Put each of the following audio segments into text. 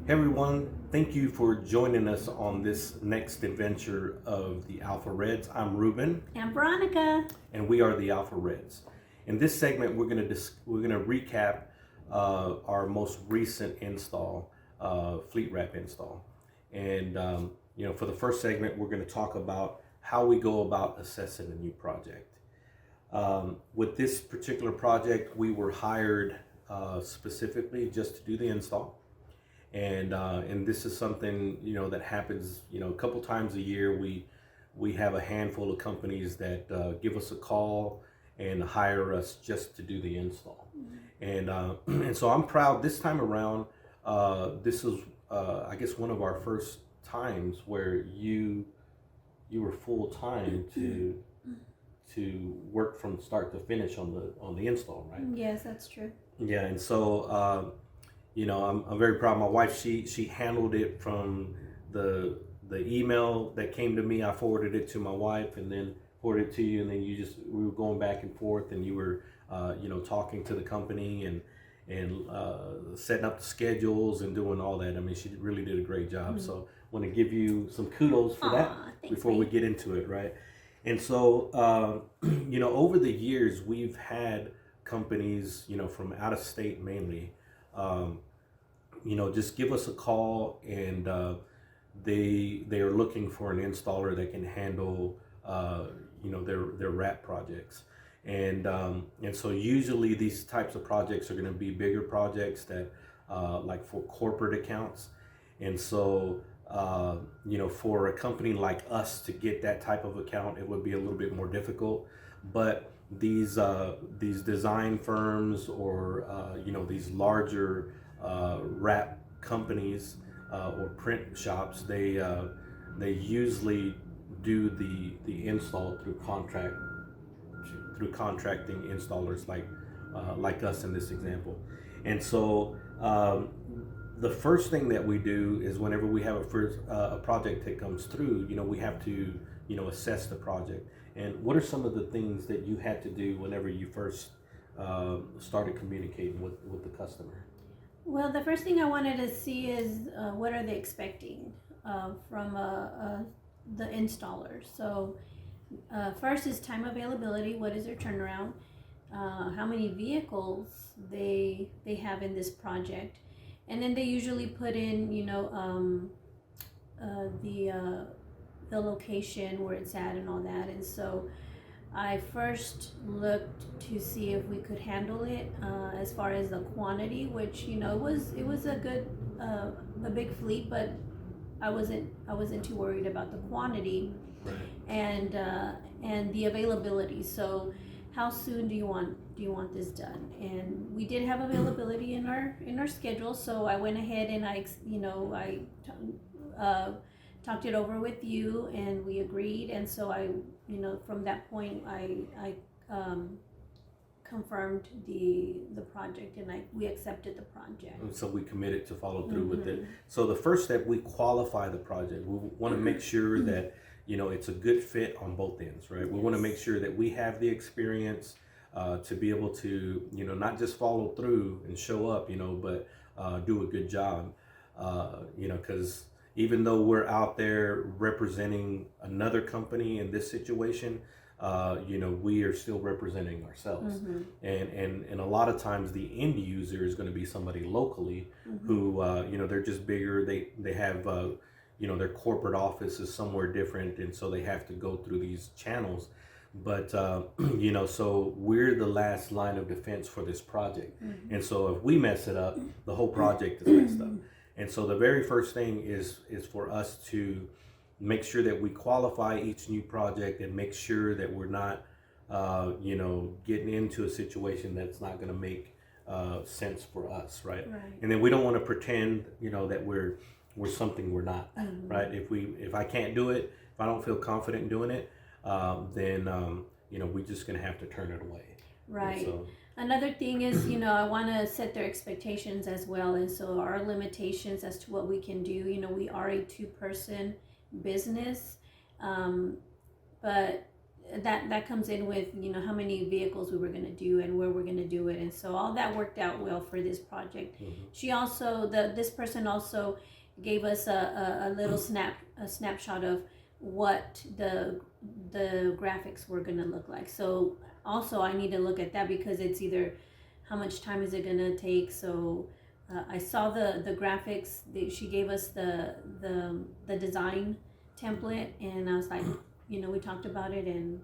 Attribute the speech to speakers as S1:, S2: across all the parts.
S1: Hey everyone, thank you for joining us on this next adventure of the Alpha Reds. I'm Ruben,
S2: And Veronica.
S1: and we are the Alpha Reds. In this segment, we're gonna recap our most recent install, Fleet Wrap install, and for the first segment, we're gonna talk about how we go about assessing a new project. With this particular project, we were hired specifically just to do the install. And this is something that happens a couple times a year. We have a handful of companies that give us a call and hire us just to do the install. And so I'm proud this time around. This is I guess one of our first times where you were full time to work from start to finish on the install, right?
S2: Yes, that's true.
S1: Yeah, and so I'm very proud. My wife, she handled it from the email that came to me. I forwarded it to my wife, and then forwarded it to you, and then we were going back and forth, and you were talking to the company and setting up the schedules and doing all that. I mean, she really did a great job. Mm-hmm. So I want to give you some kudos for that before we get into it, right? And so over the years we've had companies from out of state mainly. Just give us a call, and they are looking for an installer that can handle their wrap projects, and so usually these types of projects are going to be bigger projects that like for corporate accounts, and so for a company like us to get that type of account, it would be a little bit more difficult, but these design firms or these larger wrap companies or print shops, they usually do the install through contracting installers like us in this example. And so the first thing that we do is whenever we have a project that comes through, we have to assess the project. And what are some of the things that you had to do whenever you first started communicating with the customer?
S2: Well, the first thing I wanted to see is what are they expecting from the installer. So first is time availability. What is their turnaround? How many vehicles they have in this project, and then they usually put in the location where it's at and all that. And so I first looked to see if we could handle it as far as the quantity, which it was a good a big fleet, but I wasn't too worried about the quantity.
S1: Right.
S2: And the availability. So how soon do you want this done? And we did have availability in our schedule, so I went ahead and I talked it over with you, and we agreed. And so from that point I confirmed the project, and we accepted the project.
S1: And so we committed to follow through with it. So the first step, we qualify the project. We want to make sure that it's a good fit on both ends, right? We want to make sure that we have the experience to be able to not just follow through and show up, but do a good job, because even though we're out there representing another company in this situation, we are still representing ourselves. Mm-hmm. And a lot of times the end user is going to be somebody locally. Mm-hmm. Who they're just bigger. They have their corporate office is somewhere different, and so they have to go through these channels. But so we're the last line of defense for this project. Mm-hmm. And so if we mess it up, the whole project is messed up. And so the very first thing is for us to make sure that we qualify each new project and make sure that we're not getting into a situation that's not going to make sense for us, right? And then we don't want to pretend that we're something we're not. Mm-hmm. Right? If I can't do it, if I don't feel confident in doing it, then we're just going to have to turn it away.
S2: Right. Another thing is, I want to set their expectations as well, and so our limitations as to what we can do. We are a 2-person business, but that comes in with, you know, how many vehicles we were going to do and where we're going to do it, and so all that worked out well for this project. She also, this person also gave us a little snapshot of what the graphics were going to look like. So also I need to look at that, because it's either how much time is it going to take. So I saw the graphics. She gave us the design template, and I was like, you know, we talked about it and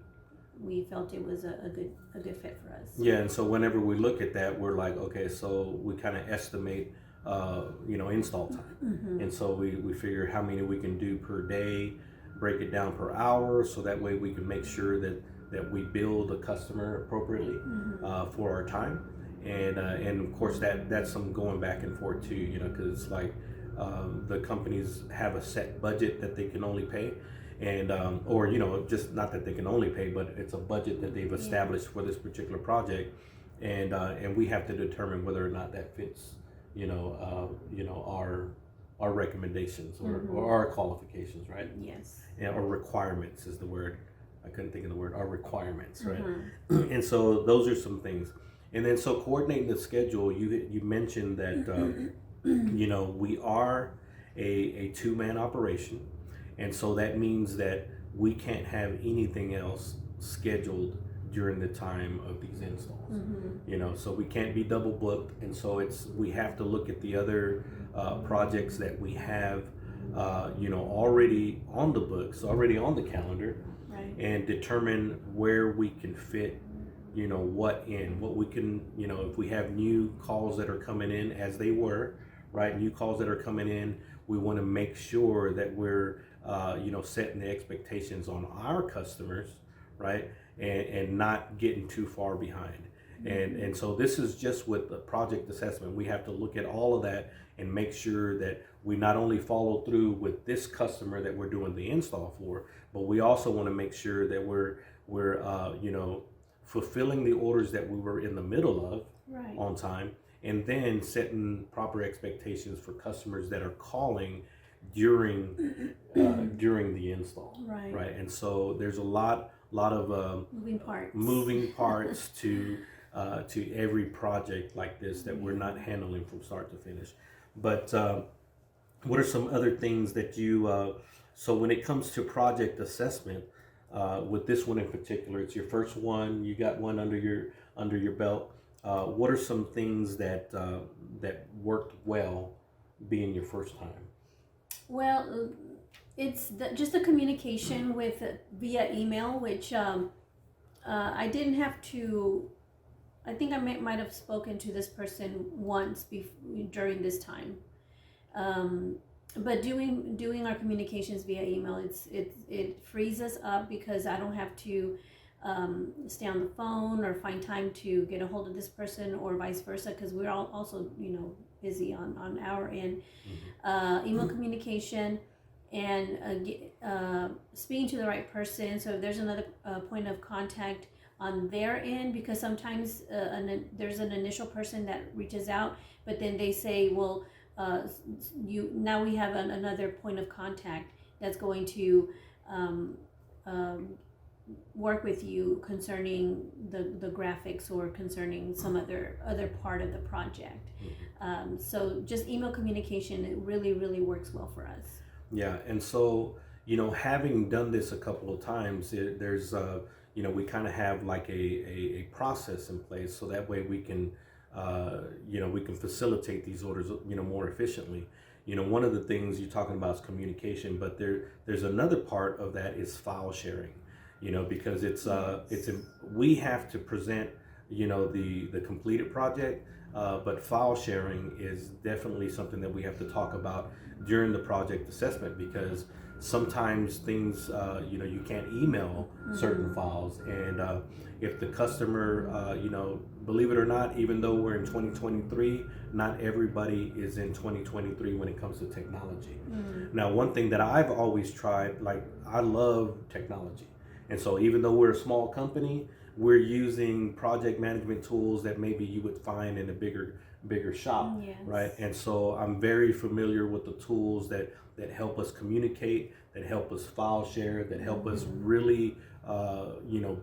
S2: we felt it was a good fit for us.
S1: Yeah, and so whenever we look at that, we're like, okay, so we kind of estimate, you know, install time. And so we figure how many we can do per day, break it down per hour, so that way we can make sure that we bill the customer appropriately for our time. And of course that's some going back and forth too, you know, because it's like the companies have a set budget that they can only pay, and or, you know, just not that they can only pay, but it's a budget that they've established for this particular project, and we have to determine whether or not that fits, you know, our recommendations or our qualifications, right?
S2: Yes.
S1: Or requirements is the word. I couldn't think of the word. Our requirements, right? And so those are some things. And then so coordinating the schedule, you mentioned that you know, we are a two-man operation, and so that means that we can't have anything else scheduled during the time of these installs. You know, so we can't be double booked, and so we have to look at the other projects that we have, you know, already on the books, already on the calendar,
S2: Right.
S1: and determine where we can fit, you know, what we can, you know, if we have new calls that are coming in, as they were, right, new calls that are coming in, we want to make sure that we're, you know, setting the expectations on our customers, right, and not getting too far behind. And so this is just with the project assessment. We have to look at all of that and make sure that we not only follow through with this customer that we're doing the install for, but we also want to make sure that we're you know, fulfilling the orders that we were in the middle of on time, and then setting proper expectations for customers that are calling during the install. Right. And so there's a lot of moving parts to every project like this that we're not handling from start to finish. But what are some other things that you so when it comes to project assessment, with this one in particular, it's your first one, you got one under your belt. What are some things that worked well being your first time?
S2: Well, it's just the communication with via email, which I didn't have to. I think I might have spoken to this person once during this time, but doing our communications via email, it frees us up, because I don't have to stay on the phone or find time to get a hold of this person, or vice versa, because we're all also, you know, busy on our end. Email communication and speaking to the right person. So if there's another point of contact on their end, because sometimes there's an initial person that reaches out, but then they say, well, now we have another point of contact that's going to work with you concerning the graphics or concerning some other part of the project. So just email communication, it really works well for us.
S1: Yeah, and so, you know, having done this a couple of times, there's you know, we kind of have like a process in place, so that way we can you know, we can facilitate these orders, you know, more efficiently. You know, one of the things you're talking about is communication, but there's another part of that is file sharing. You know, because we have to present, you know, the completed project, but file sharing is definitely something that we have to talk about during the project assessment, because sometimes things, you know, you can't email certain files, and if the customer, you know, believe it or not, even though we're in 2023, not everybody is in 2023 when it comes to technology. Now, one thing that I've always tried, like, I love technology. And so even though we're a small company, we're using project management tools that maybe you would find in a bigger shop, right? And so I'm very familiar with the tools that help us communicate, that help us file share, that help us really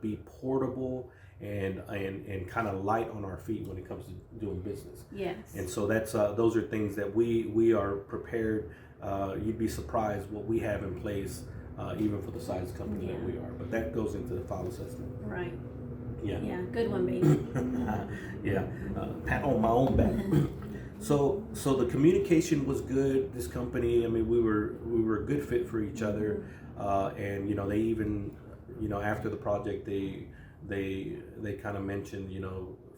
S1: be portable and kind of light on our feet when it comes to doing business.
S2: Yes.
S1: And so that's those are things that we are prepared. You'd be surprised what we have in place, even for the size company that we are. But that goes into the file assessment.
S2: Right.
S1: Yeah.
S2: Yeah. Good one, baby.
S1: Yeah. Pat on my own back. So the communication was good. This company, I mean, we were a good fit for each other, and they even, after the project, they kind of mentioned,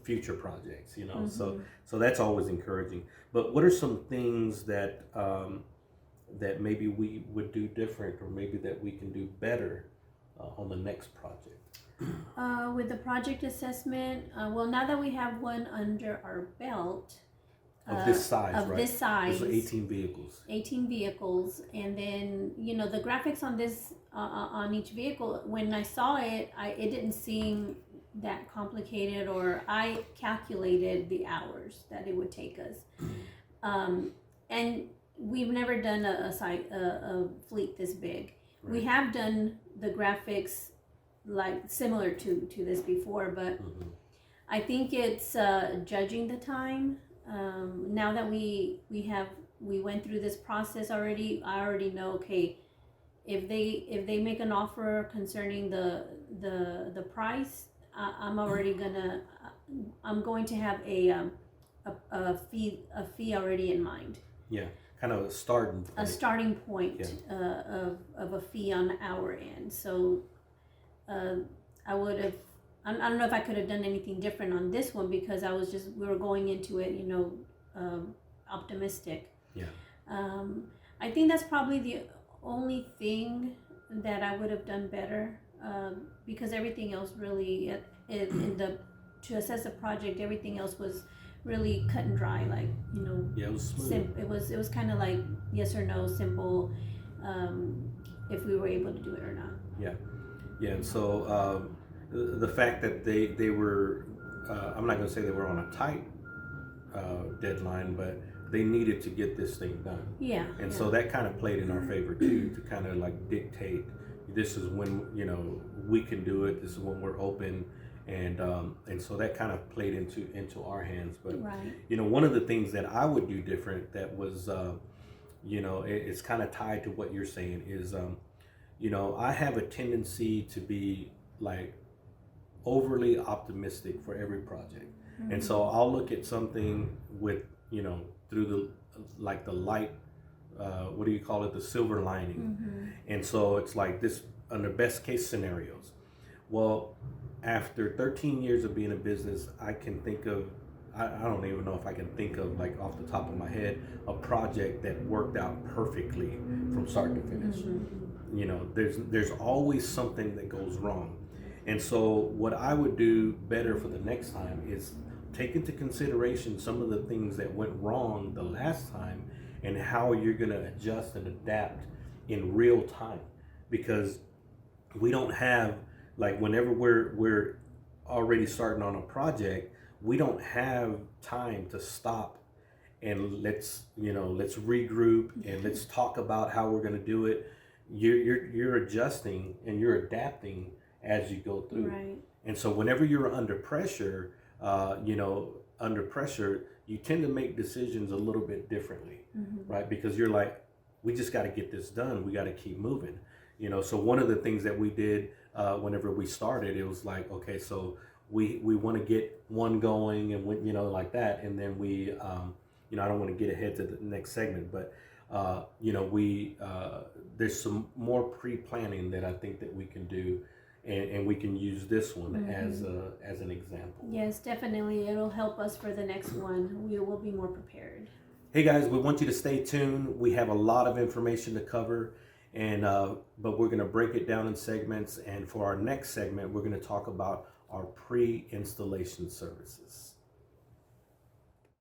S1: future projects, so that's always encouraging. But what are some things that that maybe we would do different, or maybe that we can do better on the next project?
S2: With the project assessment, well, now that we have one under our belt,
S1: Of this size,
S2: of
S1: right?
S2: this size,
S1: Those are 18 vehicles.
S2: 18 vehicles, and then the graphics on this on each vehicle. When I saw it, it didn't seem that complicated, or I calculated the hours that it would take us. And we've never done a fleet this big. Right. We have done the graphics like similar to this before, but I think it's judging the time. Now that we went through this process already, I already know, okay, if they make an offer concerning the price, I'm going to have a fee already in mind.
S1: Yeah, kind of a starting point.
S2: A starting point, yeah. Of a fee on our end. So I would have. I don't know if I could have done anything different on this one, because we were going into it, optimistic.
S1: Yeah.
S2: I think that's probably the only thing that I would have done better, because everything else really, to assess the project, everything else was really cut and dry, like,
S1: Yeah, it was smooth.
S2: It was kind of like yes or no, simple, if we were able to do it or not.
S1: Yeah. Yeah, and so the fact that they were, I'm not going to say they were on a tight deadline, but they needed to get this thing done.
S2: Yeah.
S1: And so that kind of played in our favor too, to kind of like dictate, this is when, we can do it, this is when we're open. And so that kind of played into our hands. But,
S2: right.
S1: One of the things that I would do different that was, it's kind of tied to what you're saying is, I have a tendency to be like overly optimistic for every project. Mm-hmm. And so I'll look at something with, through the light, what do you call it? The silver lining. Mm-hmm. And so it's like this under best case scenarios. Well, after 13 years of being in business, I can think of, I don't even know if I can think of, like off the top of my head, a project that worked out perfectly from start to finish. Mm-hmm. There's always something that goes wrong. And so what I would do better for the next time is take into consideration some of the things that went wrong the last time and how you're going to adjust and adapt in real time. Because we don't have, like, whenever we're already starting on a project, we don't have time to stop and let's regroup and let's talk about how we're going to do it. You're adjusting and you're adapting as you go through.
S2: Right.
S1: And so whenever you're under pressure, you tend to make decisions a little bit differently, mm-hmm. right? Because you're like, we just got to get this done. We got to keep moving. So one of the things that we did whenever we started, it was like, okay, so we want to get one going and like that. And then we, I don't want to get ahead to the next segment, but there's some more pre-planning that I think that we can do. And we can use this one mm-hmm. as an example.
S2: Yes, definitely. It'll help us for the next one. We will be more prepared.
S1: Hey guys, we want you to stay tuned. We have a lot of information to cover, but we're going to break it down in segments. And for our next segment, we're going to talk about our pre-installation services.